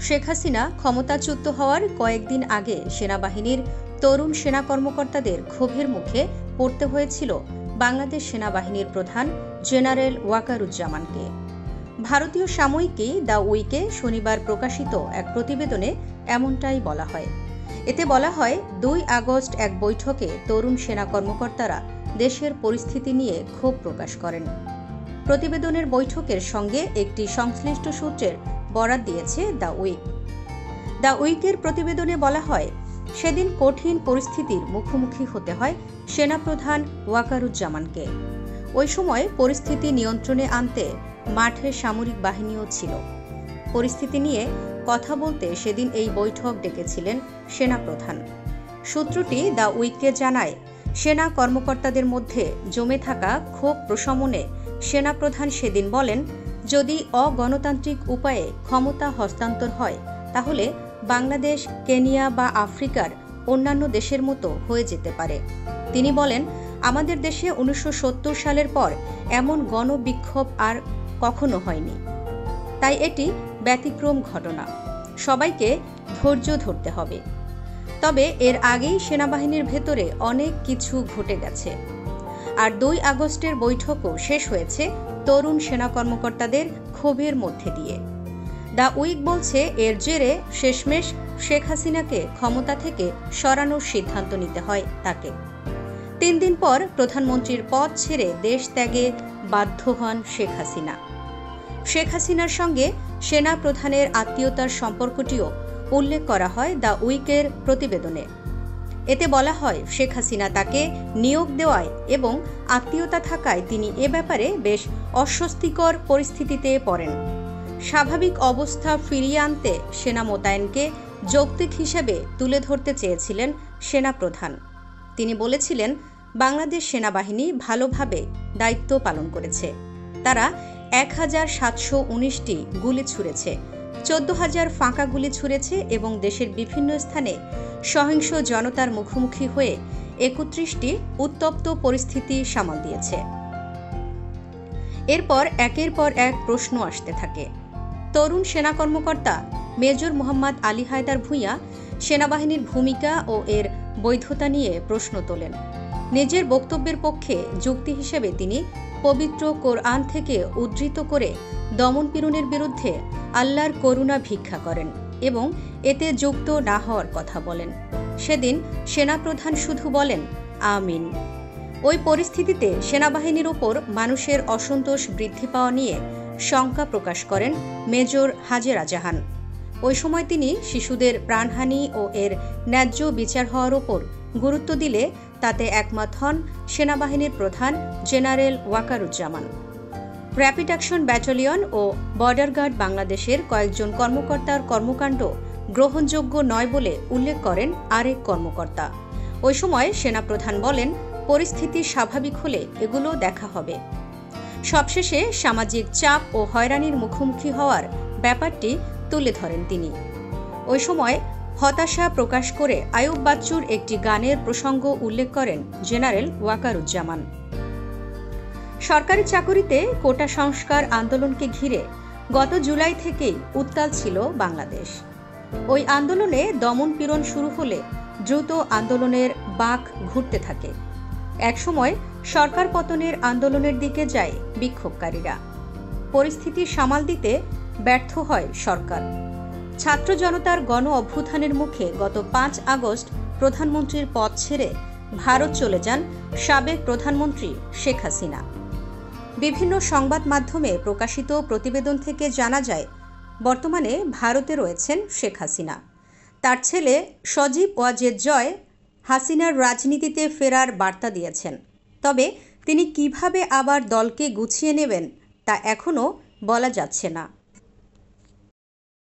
শেখ হাসিনা ক্ষমতাচ্যুত হওয়ার কয়েকদিন আগে সেনাবাহিনীর তরুণ সেনা কর্মকর্তাদের ক্ষোভের মুখে পড়তে হয়েছিল বাংলাদেশ সেনাবাহিনীর প্রধান জেনারেল ওয়াকারুজ্জামানকে। ভারতীয় সাময়িকী দ্য উইকে শনিবার প্রকাশিত এক প্রতিবেদনে এমনটাই বলা হয়। এতে বলা হয়, ২ আগস্ট এক বৈঠকে তরুণ সেনা কর্মকর্তারা দেশের পরিস্থিতি নিয়ে ক্ষোভ প্রকাশ করেন। প্রতিবেদনের বৈঠকের সঙ্গে একটি সংশ্লিষ্ট সূত্রের বরাত দিয়েছে দ্য উইক। দ্য উইকের প্রতিবেদনে বলা হয়, সেদিন কঠিন পরিস্থিতির মুখোমুখি হতে হয় সেনাপ্রধান ওয়াকারুজ্জামানকে। ওই সময় পরিস্থিতি নিয়ন্ত্রণে আনতে মাঠে সামরিক বাহিনীও ছিল। পরিস্থিতি নিয়ে কথা বলতে সেদিন এই বৈঠক ডেকেছিলেন সেনাপ্রধান। সূত্রটি দ্য উইককে জানায়, সেনা কর্মকর্তাদের মধ্যে জমে থাকা ক্ষোভ প্রশমনে সেনাপ্রধান সেদিন বলেন, যদি অগণতান্ত্রিক উপায়ে ক্ষমতা হস্তান্তর হয় তাহলে বাংলাদেশ কেনিয়া বা আফ্রিকার অন্যান্য দেশের মতো হয়ে যেতে পারে। তিনি বলেন, আমাদের দেশে ১৯৭০ সালের পর এমন গণবিক্ষোভ আর কখনো হয়নি, তাই এটি ব্যতিক্রম ঘটনা। সবাইকে ধৈর্য ধরতে হবে। তবে এর আগেই সেনাবাহিনীর ভেতরে অনেক কিছু ঘটে গেছে। আর ২ আগস্টের বৈঠকও শেষ হয়েছে তরুণ সেনা কর্মকর্তাদের ক্ষোভের মধ্যে দিয়ে। দ্য উইক বলছে, এর জেরে শেষমেশ শেখ হাসিনাকে ক্ষমতা থেকে সরানোর সিদ্ধান্ত নিতে হয় তাকে। ৩ দিন পর প্রধানমন্ত্রীর পদ ছেড়ে দেশ ত্যাগে বাধ্য হন শেখ হাসিনা। শেখ হাসিনার সঙ্গে সেনা প্রধানের আত্মীয়তার সম্পর্কটিও উল্লেখ করা হয় দ্য উইকের প্রতিবেদনে। এতে বলা হয়, শেখ হাসিনা তাকে নিয়োগ দেওয়ায় এবং আত্মীয়তা থাকায় তিনি এ ব্যাপারে বেশ অস্বস্তিকর পরিস্থিতিতে পড়েন। স্বাভাবিক অবস্থা ফিরিয়ে আনতে সেনা মোতায়েনকে যৌক্তিক হিসেবে তুলে ধরতে চেয়েছিলেন সেনাপ্রধান। তিনি বলেছিলেন, বাংলাদেশ সেনাবাহিনী ভালোভাবে দায়িত্ব পালন করেছে। তারা ১,৭১৯টি গুলি ছুড়েছে, ১৪,০০০ ফাঁকা গুলি ছুড়েছে এবং দেশের বিভিন্ন স্থানে সহিংস জনতার মুখোমুখি হয়ে ৩১টি উত্তপ্ত পরিস্থিতি সামাল দিয়েছে। এরপর একের পর এক প্রশ্ন আসতে থাকে। তরুণ সেনা কর্মকর্তা মেজর মোহাম্মদ আলী হায়দার ভূঁইয়া সেনাবাহিনীর ভূমিকা ও এর বৈধতা নিয়ে প্রশ্ন তোলেন। নিজের বক্তব্যের পক্ষে যুক্তি হিসেবে তিনি পবিত্র কোরআন থেকে উদ্ধৃত করে দমনপীড়নের বিরুদ্ধে আল্লাহর করুণা ভিক্ষা করেন এবং এতে যুক্ত না হওয়ার কথা বলেন। সেদিন সেনাপ্রধান শুধু বলেন, আমিন। ওই পরিস্থিতিতে সেনাবাহিনীর ওপর মানুষের অসন্তোষ বৃদ্ধি পাওয়া নিয়ে শঙ্কা প্রকাশ করেন মেজর হাজেরা জাহান। ওই সময় তিনি শিশুদের প্রাণহানি ও এর ন্যায্য বিচার হওয়ার ওপর গুরুত্ব দিলে তাতে একমত হন সেনাবাহিনীর প্রধান general Waker-uz-Zaman. Rapid action battalion ও বর্ডার গার্ড বাংলাদেশের কয়েকজন কর্মকর্তার কর্মকাণ্ড গ্রহণযোগ্য নয় বলে উল্লেখ করেন আরেক কর্মকর্তা। ওই সময় সেনাপ্রধান বলেন, পরিস্থিতি স্বাভাবিক হলে এগুলো দেখা হবে। সবশেষে সামাজিক চাপ ও হয়রানির মুখোমুখি হওয়ার ব্যাপারটি তুলে ধরেন তিনি। ওই সময় হতাশা প্রকাশ করে আয়ুব বাচ্চুর একটি গানের প্রসঙ্গ উল্লেখ করেন জেনারেল ওয়াকারুজ্জামান। সরকারি চাকুরিতে কোটা সংস্কার আন্দোলনকে ঘিরে গত জুলাই থেকেই উত্তাল ছিল বাংলাদেশ। ওই আন্দোলনে দমন-পীড়ন শুরু হলে দ্রুত আন্দোলনের বাঁক ঘুরতে থাকে। একসময় সরকার পতনের আন্দোলনের দিকে যায় বিক্ষোভকারীরা। পরিস্থিতি সামাল দিতে ব্যর্থ হয় সরকার। ছাত্র জনতার গণ অভ্যুত্থানের মুখে গত ৫ আগস্ট প্রধানমন্ত্রীর পদ ছেড়ে ভারত চলে যান সাবেক প্রধানমন্ত্রী শেখ হাসিনা। বিভিন্ন সংবাদ মাধ্যমে প্রকাশিত প্রতিবেদন থেকে জানা যায়, বর্তমানে ভারতে রয়েছেন শেখ হাসিনা। তার ছেলে সজীব ওয়াজেদ জয় হাসিনার রাজনীতিতে ফেরার বার্তা দিয়েছেন। তবে তিনি কিভাবে আবার দলকে গুছিয়ে নেবেন তা এখনও বলা যাচ্ছে না।